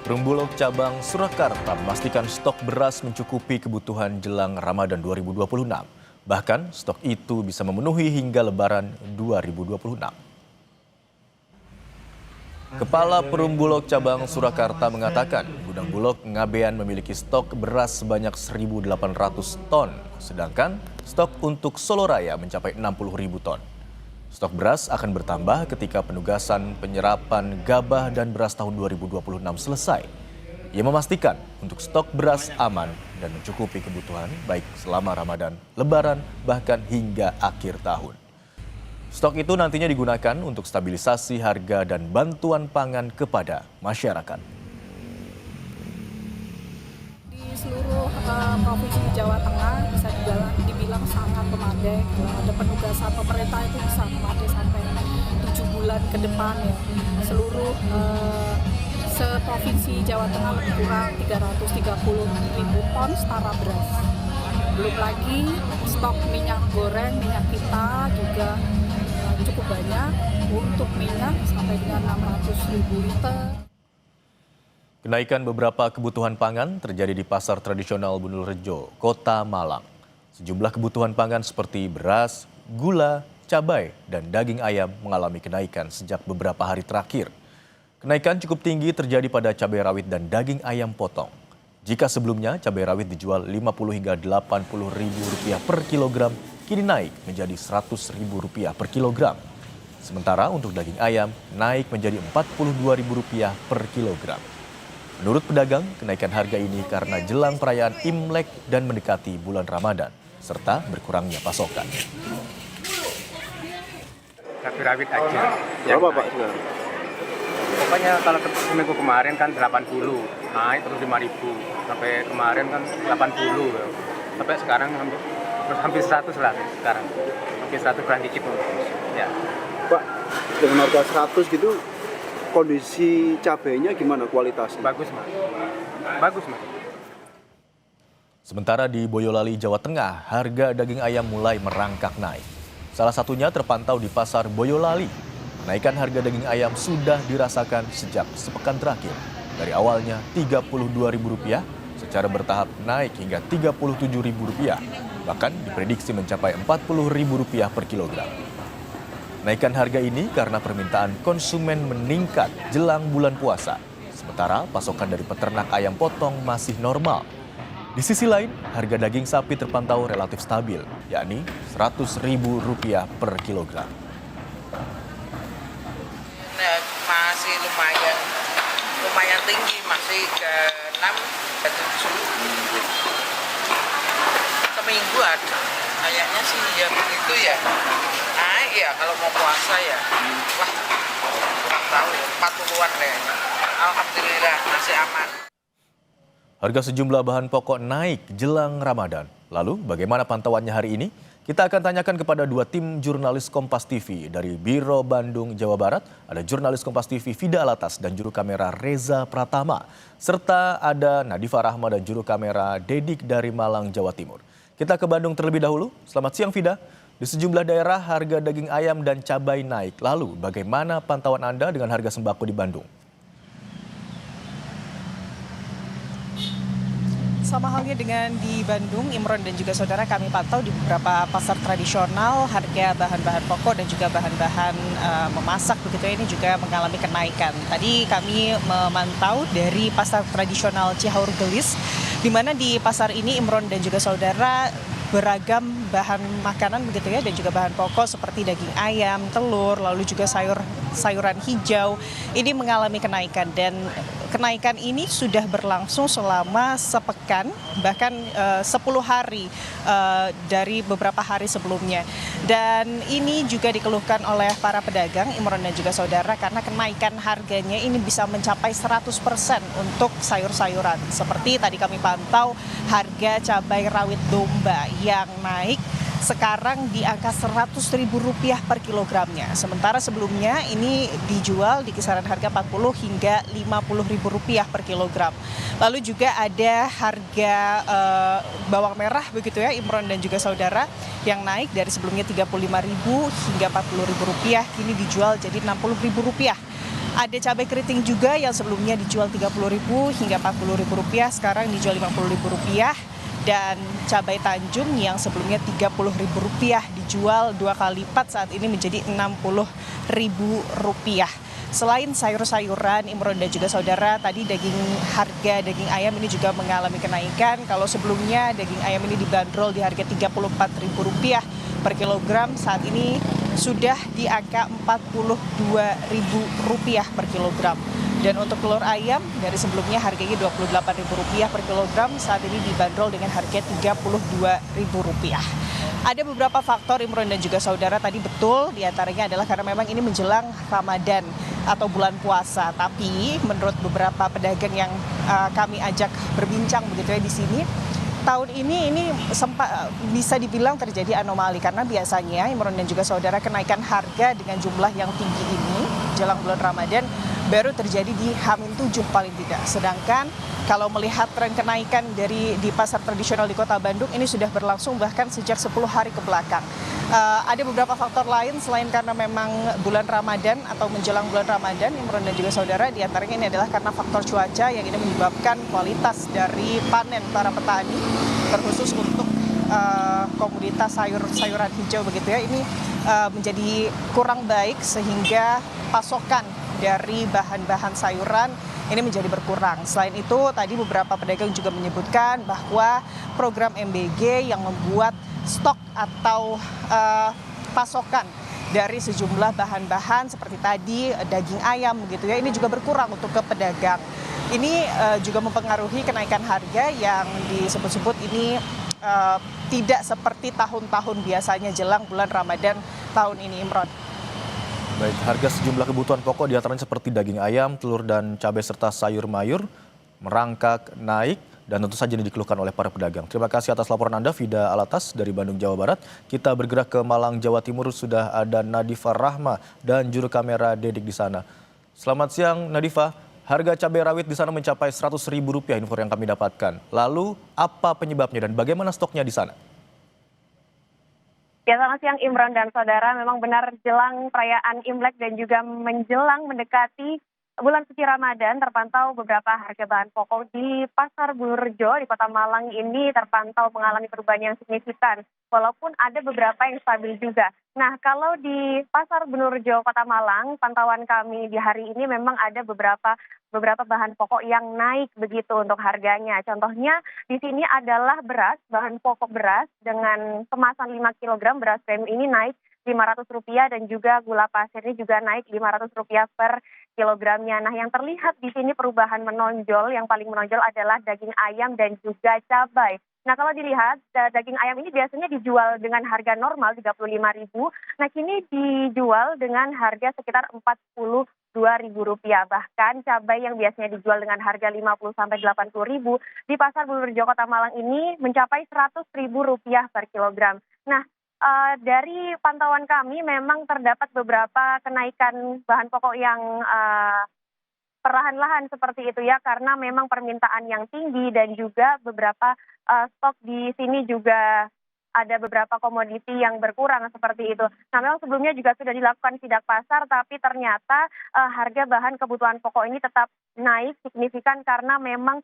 Perumbulok cabang Surakarta memastikan stok beras mencukupi kebutuhan jelang Ramadan 2026. Bahkan stok itu bisa memenuhi hingga Lebaran 2026. Kepala Perumbulok cabang Surakarta mengatakan gudang Bulog Ngabean memiliki stok beras sebanyak 1.800 ton, sedangkan stok untuk Solo Raya mencapai 60.000 ton. Stok beras akan bertambah ketika penugasan penyerapan gabah dan beras tahun 2026 selesai. Ia memastikan untuk stok beras aman dan mencukupi kebutuhan baik selama Ramadan, Lebaran, bahkan hingga akhir tahun. Stok itu nantinya digunakan untuk stabilisasi harga dan bantuan pangan kepada masyarakat. Di seluruh provinsi Jawa Tengah bisa dibilang sangat memadai. Ada penugasan pemerintah itu bisa memadai sampai 7 bulan ke depan ya. Seluruh seprovinsi Jawa Tengah lebih kurang 330.000 ton setara beras. Belum lagi stok minyak goreng, minyak kita juga cukup banyak, untuk minyak sampai dengan 600.000 liter. Kenaikan beberapa kebutuhan pangan terjadi di Pasar Tradisional Bundulrejo, Kota Malang. Sejumlah kebutuhan pangan seperti beras, gula, cabai, dan daging ayam mengalami kenaikan sejak beberapa hari terakhir. Kenaikan cukup tinggi terjadi pada cabai rawit dan daging ayam potong. Jika sebelumnya cabai rawit dijual Rp50 hingga Rp80.000 per kilogram, kini naik menjadi Rp100.000 per kilogram. Sementara untuk daging ayam naik menjadi Rp42.000 per kilogram. Menurut pedagang, kenaikan harga ini karena jelang perayaan Imlek dan mendekati bulan Ramadan, serta berkurangnya pasokan. Cabai rawit aja. Berapa Pak sekarang? Pokoknya kalau seminggu kemarin kan 80, naik terus 5.000. Sampai kemarin kan 80. Sampai sekarang hampir 100 lah sekarang. Hampir 100 kurang dikit. Ya. Pak, dengan harga 100 gitu, kondisi cabainya gimana kualitasnya? Bagus, Mas. Bagus, Mas. Sementara di Boyolali, Jawa Tengah, harga daging ayam mulai merangkak naik. Salah satunya terpantau di Pasar Boyolali. Kenaikan harga daging ayam sudah dirasakan sejak sepekan terakhir. Dari awalnya Rp32.000, secara bertahap naik hingga Rp37.000. Bahkan diprediksi mencapai Rp40.000 per kilogram. Kenaikan harga ini karena permintaan konsumen meningkat jelang bulan puasa. Sementara pasokan dari peternak ayam potong masih normal. Di sisi lain, harga daging sapi terpantau relatif stabil, yakni Rp100.000 per kilogram. Masih lumayan tinggi, masih ke 6 ke 7 seminggu ada. Kayaknya sih ya begitu ya. Naik ya kalau mau puasa ya. Wah, kurang tahu 40-an kayaknya. Alhamdulillah masih aman. Harga sejumlah bahan pokok naik jelang Ramadan. Lalu bagaimana pantauannya hari ini? Kita akan tanyakan kepada dua tim jurnalis Kompas TV dari Biro Bandung, Jawa Barat. Ada jurnalis Kompas TV Vida Alatas dan juru kamera Reza Pratama. Serta ada Nadifa Rahma dan juru kamera Dedik dari Malang, Jawa Timur. Kita ke Bandung terlebih dahulu. Selamat siang Vida. Di sejumlah daerah harga daging ayam dan cabai naik. Lalu bagaimana pantauan Anda dengan harga sembako di Bandung? Sama halnya dengan di Bandung, Imron dan juga saudara, kami pantau di beberapa pasar tradisional harga bahan-bahan pokok dan juga bahan-bahan memasak begitu ya, ini juga mengalami kenaikan. Tadi kami memantau dari pasar tradisional Cihaur Gelis, di mana di pasar ini Imron dan juga saudara beragam bahan makanan begitu ya, dan juga bahan pokok seperti daging ayam, telur, lalu juga sayuran hijau ini mengalami kenaikan, dan kenaikan ini sudah berlangsung selama sepekan, bahkan 10 hari dari beberapa hari sebelumnya. Dan ini juga dikeluhkan oleh para pedagang, Imron dan juga saudara, karena kenaikan harganya ini bisa mencapai 100% untuk sayur-sayuran. Seperti tadi kami pantau harga cabai rawit domba yang naik sekarang di angka Rp100.000 per kilogramnya. Sementara sebelumnya ini dijual di kisaran harga Rp40 hingga Rp50.000 per kilogram. Lalu juga ada harga bawang merah begitu ya, Imron dan juga saudara, yang naik dari sebelumnya Rp35.000 hingga Rp40.000, kini dijual jadi Rp60.000 Ada cabai keriting juga yang sebelumnya dijual Rp30.000 hingga Rp40.000, sekarang dijual Rp50.000. Dan cabai Tanjung yang sebelumnya Rp30.000 dijual 2 kali lipat saat ini menjadi Rp60.000. Selain sayur-sayuran, Imron dan juga saudara, tadi harga daging ayam ini juga mengalami kenaikan. Kalau sebelumnya daging ayam ini dibanderol di harga Rp34.000 per kilogram, saat ini sudah di angka Rp42.000 per kilogram. Dan untuk telur ayam dari sebelumnya harganya Rp28.000 per kilogram, saat ini dibanderol dengan harga Rp32.000. Ada beberapa faktor Imron dan juga saudara, tadi betul diantaranya adalah karena memang ini menjelang Ramadan atau bulan puasa. Tapi menurut beberapa pedagang yang kami ajak berbincang begitu ya di sini, tahun ini sempat bisa dibilang terjadi anomali karena biasanya Imron dan juga saudara kenaikan harga dengan jumlah yang tinggi ini jelang bulan Ramadan baru terjadi di H-7 paling tidak. Sedangkan kalau melihat tren kenaikan di pasar tradisional di Kota Bandung ini sudah berlangsung bahkan sejak 10 hari ke belakang. Ada beberapa faktor lain selain karena memang bulan Ramadan atau menjelang bulan Ramadan, Imron dan juga saudara, diantaranya ini adalah karena faktor cuaca yang ini menyebabkan kualitas dari panen para petani, terkhusus untuk komoditas sayuran hijau begitu ya, ini menjadi kurang baik sehingga pasokan dari bahan-bahan sayuran ini menjadi berkurang. Selain itu, tadi beberapa pedagang juga menyebutkan bahwa program MBG yang membuat stok atau pasokan dari sejumlah bahan-bahan seperti tadi daging ayam begitu ya, ini juga berkurang untuk ke pedagang. Ini juga mempengaruhi kenaikan harga yang disebut-sebut ini tidak seperti tahun-tahun biasanya jelang bulan Ramadan tahun ini, Imron. Baik, harga sejumlah kebutuhan pokok diantaranya seperti daging ayam, telur dan cabai serta sayur mayur merangkak naik dan tentu saja ini dikeluhkan oleh para pedagang. Terima kasih atas laporan Anda, Vida Alatas dari Bandung, Jawa Barat. Kita bergerak ke Malang, Jawa Timur, sudah ada Nadifa Rahma dan juru kamera Dedik di sana. Selamat siang Nadifa, harga cabai rawit di sana mencapai Rp100.000 info yang kami dapatkan. Lalu apa penyebabnya dan bagaimana stoknya di sana? Ya, selamat siang Imron dan saudara. Memang benar jelang perayaan Imlek dan juga menjelang mendekati bulan suci Ramadan, terpantau beberapa harga bahan pokok di Pasar Bulurejo di Kota Malang ini terpantau mengalami perubahan yang signifikan. Walaupun ada beberapa yang stabil juga. Nah, kalau di Pasar Bulurejo Kota Malang, pantauan kami di hari ini memang ada beberapa bahan pokok yang naik begitu untuk harganya. Contohnya di sini adalah beras, bahan pokok beras dengan kemasan 5 kg beras premium ini naik Rp500 dan juga gula pasir ini juga naik Rp500 per kilogramnya. Nah, yang terlihat di sini perubahan menonjol, yang paling menonjol adalah daging ayam dan juga cabai. Nah, kalau dilihat daging ayam ini biasanya dijual dengan harga normal Rp35.000. Nah, kini dijual dengan harga sekitar Rp42.000. Bahkan cabai yang biasanya dijual dengan harga Rp50 sampai Rp80.000 di Pasar Bulurejo Kota Malang ini mencapai Rp100.000 per kilogram. Nah, dari pantauan kami memang terdapat beberapa kenaikan bahan pokok yang perlahan-lahan seperti itu ya, karena memang permintaan yang tinggi dan juga beberapa stok di sini juga ada beberapa komoditi yang berkurang seperti itu. Nah, memang sebelumnya juga sudah dilakukan sidak pasar, tapi ternyata harga bahan kebutuhan pokok ini tetap naik signifikan karena memang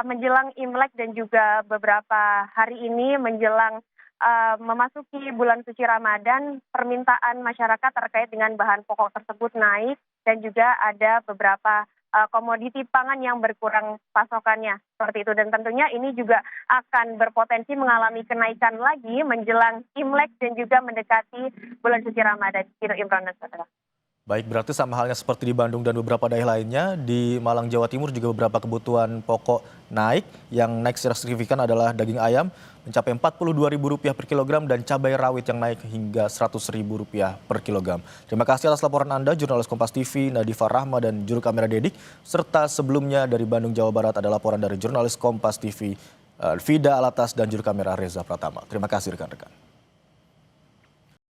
menjelang Imlek dan juga beberapa hari ini menjelang memasuki bulan suci Ramadan, permintaan masyarakat terkait dengan bahan pokok tersebut naik dan juga ada beberapa komoditi pangan yang berkurang pasokannya seperti itu, dan tentunya ini juga akan berpotensi mengalami kenaikan lagi menjelang Imlek dan juga mendekati bulan suci Ramadan. Gitu, Imron dan saudara. Baik, berarti sama halnya seperti di Bandung dan beberapa daerah lainnya, di Malang, Jawa Timur juga beberapa kebutuhan pokok naik. Yang naik secara signifikan adalah daging ayam mencapai Rp42.000 per kilogram dan cabai rawit yang naik hingga Rp100.000 per kilogram. Terima kasih atas laporan Anda, jurnalis Kompas TV Nadifa Rahma dan juru kamera Dedik. Serta sebelumnya dari Bandung, Jawa Barat ada laporan dari jurnalis Kompas TV Vida Alatas dan juru kamera Reza Pratama. Terima kasih rekan-rekan.